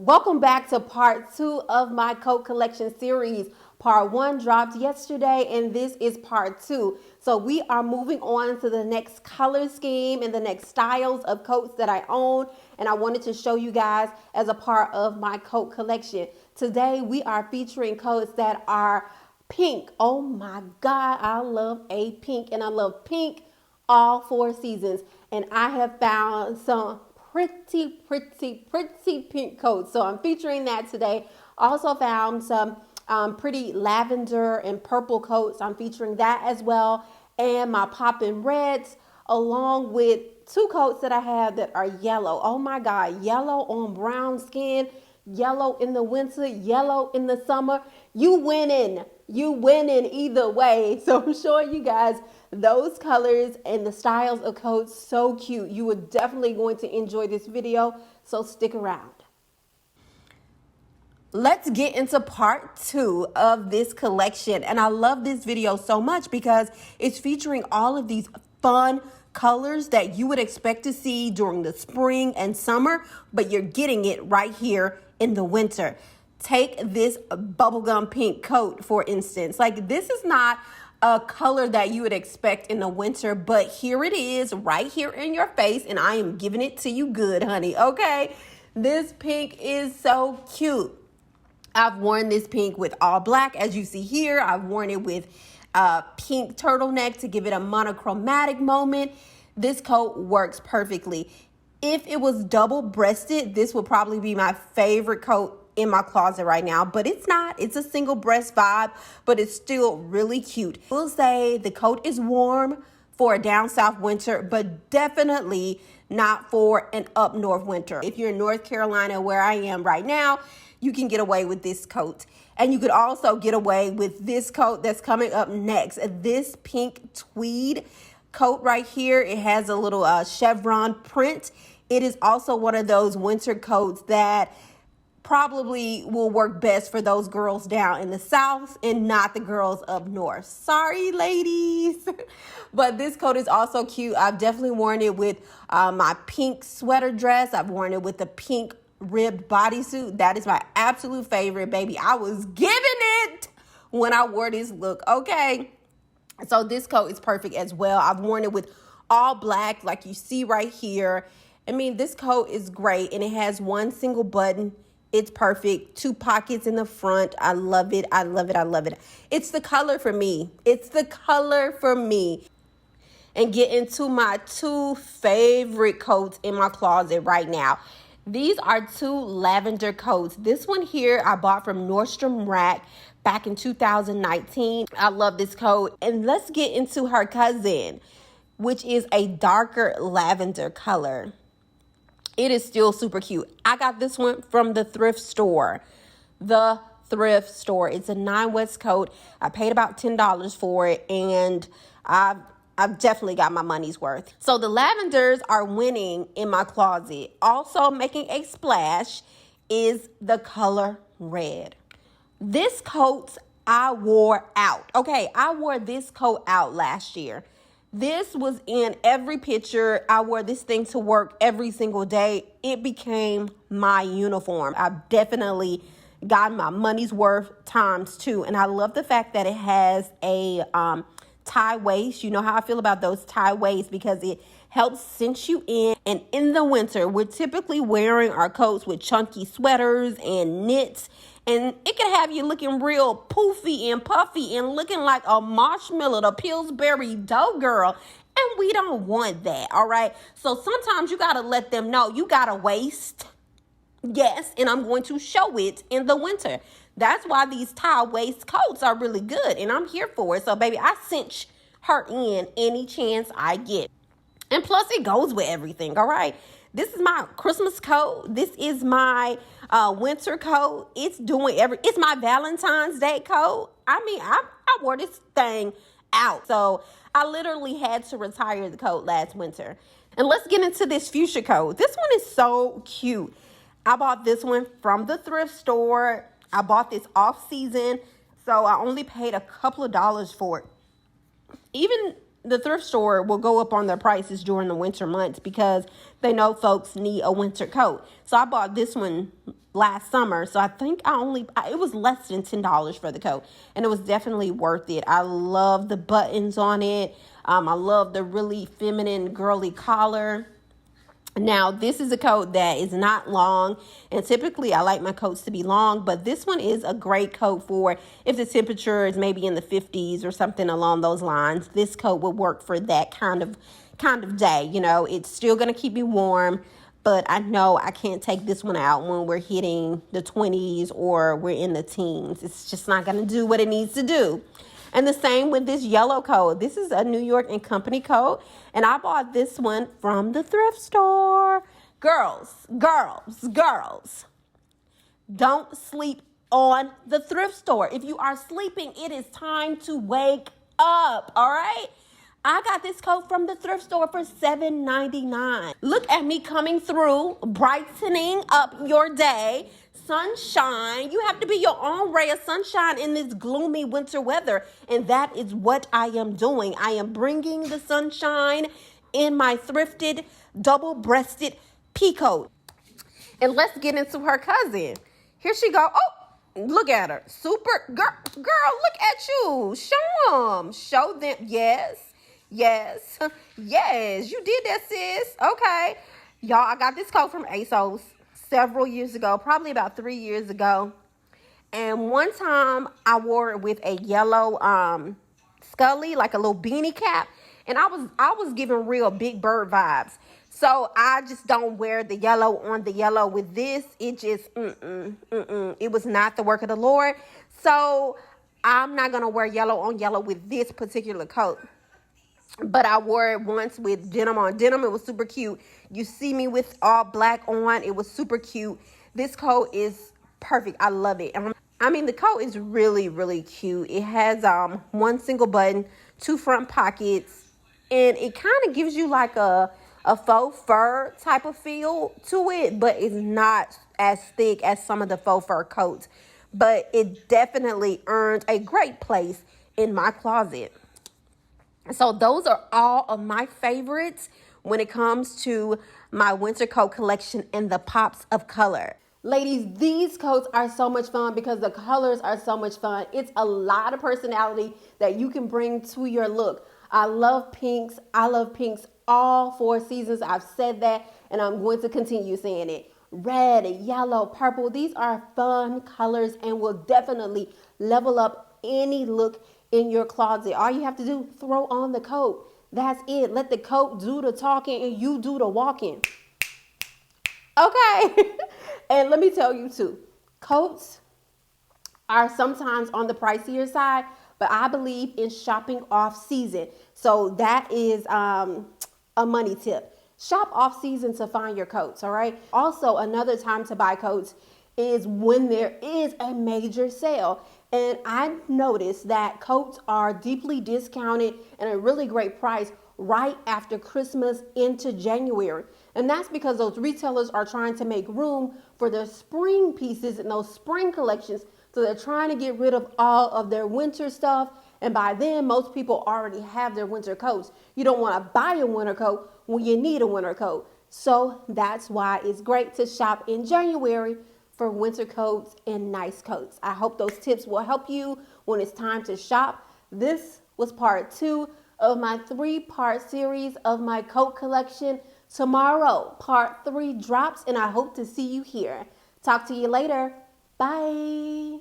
Welcome back to part 2 of my coat collection series. Part 1 dropped yesterday and this is part 2. So we are moving on to the next color scheme and the next styles of coats that I own. And I wanted to show you guys as a part of my coat collection. Today we are featuring coats that are pink. Oh my God, I love a pink, and I love pink all 4 seasons. And I have found some pretty pink coats. So I'm featuring that today. Also found some pretty lavender and purple coats. I'm featuring that as well. And my poppin' reds, along with 2 coats that I have that are yellow. Oh my God, yellow on brown skin, yellow in the winter, yellow in the summer. You winning either way. So I'm showing you guys those colors and the styles of coats. So cute. You are definitely going to enjoy this video, so stick around. Let's get into part 2 of this collection. And I love this video so much because it's featuring all of these fun colors that you would expect to see during the spring and summer, but you're getting it right here in the winter. Take this bubblegum pink coat, for instance. Like, this is not a color that you would expect in the winter, but here it is right here in your face, and I am giving it to you good, honey, okay? This pink is so cute. I've worn this pink with all black, as you see here. I've worn it with pink turtleneck to give it a monochromatic moment. This coat works perfectly. If it was double-breasted, this would probably be my favorite coat in my closet right now, but it's not. It's a single breast vibe, but it's still really cute. I will say the coat is warm for a down south winter, but definitely not for an up north winter. If you're in North Carolina, where I am right now, you can get away with this coat. And you could also get away with this coat that's coming up next. This pink tweed coat right here. It has a little chevron print. It is also one of those winter coats that probably will work best for those girls down in the south and not the girls up north. Sorry, ladies. But this coat is also cute. I've definitely worn it with my pink sweater dress. I've worn it with the pink ribbed bodysuit. That is my absolute favorite, baby. I was giving it when I wore this look, okay? So this coat is perfect as well. I've worn it with all black, like you see right here. I mean, this coat is great, and it has one single button. It's perfect. 2 pockets in the front. I love it. I love it. I love it. It's the color for me. It's the color for me. And get into my 2 favorite coats in my closet right now. These are 2 lavender coats. This one here I bought from Nordstrom Rack back in 2019. I love this coat. And let's get into her cousin, which is a darker lavender color. It is still super cute. I got this one from the thrift store. The thrift store. It's a Ninewest coat. I paid about $10 for it, and I've definitely got my money's worth. So the lavenders are winning in my closet. Also making a splash is the color red. This coat I wore out. Okay, I wore this coat out last year. This was in every picture. I wore this thing to work every single day. It became my uniform. I've definitely gotten my money's worth ×2. And I love the fact that it has a tie waist. You know how I feel about those tie waists because it helps cinch you in. And in the winter, we're typically wearing our coats with chunky sweaters and knits. And it can have you looking real poofy and puffy and looking like a marshmallow, the Pillsbury dough girl. And we don't want that, all right? So sometimes you got to let them know you got a waist. Yes, and I'm going to show it in the winter. That's why these tie waist coats are really good, and I'm here for it. So, baby, I cinch her in any chance I get. And plus, it goes with everything, all right? This is my Christmas coat. This is my winter coat. It's my Valentine's Day coat. I mean, I wore this thing out. So I literally had to retire the coat last winter. And let's get into this fuchsia coat. This one is so cute. I bought this one from the thrift store. I bought this off season. So I only paid a couple of dollars for it. Even the thrift store will go up on their prices during the winter months because they know folks need a winter coat. So I bought this one last summer. So I think it was less than $10 for the coat, and it was definitely worth it. I love the buttons on it. I love the really feminine girly collar. Now, this is a coat that is not long, and typically I like my coats to be long, but this one is a great coat for if the temperature is maybe in the 50s or something along those lines. This coat would work for that kind of day. You know, it's still going to keep me warm, but I know I can't take this one out when we're hitting the 20s or we're in the teens. It's just not going to do what it needs to do. And the same with this yellow coat. This is a New York & Company coat, and I bought this one from the thrift store. Girls, don't sleep on the thrift store. If you are sleeping, it is time to wake up, all right? I got this coat from the thrift store for $7.99. Look at me coming through, brightening up your day. Sunshine. You have to be your own ray of sunshine in this gloomy winter weather. And that is what I am doing. I am bringing the sunshine in my thrifted, double-breasted Peacoat. And let's get into her cousin. Here she go. Oh, look at her. Super girl, look at you. Show them. Yes, you did that, sis. Okay. Y'all, I got this coat from Asos several years ago, probably about 3 years ago. And one time I wore it with a yellow scully, like a little beanie cap. And I was giving real Big Bird vibes. So I just don't wear the yellow on the yellow with this. It just, it was not the work of the Lord. So I'm not going to wear yellow on yellow with this particular coat. But I wore it once with denim on denim. It was super cute. You see me with all black on. It was super cute. This coat is perfect. I love it. I mean, the coat is really, really cute. It has one single button, 2 front pockets, and it kind of gives you like a faux fur type of feel to it, but it's not as thick as some of the faux fur coats. But it definitely earned a great place in my closet. So those are all of my favorites when it comes to my winter coat collection and the pops of color. Ladies, these coats are so much fun because the colors are so much fun. It's a lot of personality that you can bring to your look. I love pinks. I love pinks all 4 seasons. I've said that, and I'm going to continue saying it. Red, yellow, purple. These are fun colors and will definitely level up any look in your closet. All you have to do, throw on the coat. That's it. Let the coat do the talking and you do the walking. Okay. And let me tell you too, coats are sometimes on the pricier side, but I believe in shopping off season. So that is a money tip. Shop off season to find your coats, all right? Also, another time to buy coats is when there is a major sale. And I noticed that coats are deeply discounted and a really great price right after Christmas into January. And that's because those retailers are trying to make room for their spring pieces and those spring collections. So they're trying to get rid of all of their winter stuff. And by then, most people already have their winter coats. You don't want to buy a winter coat when you need a winter coat. So that's why it's great to shop in January for winter coats and nice coats. I hope those tips will help you when it's time to shop. This was part 2 of my 3-part series of my coat collection. Tomorrow, part 3 drops, and I hope to see you here. Talk to you later. Bye.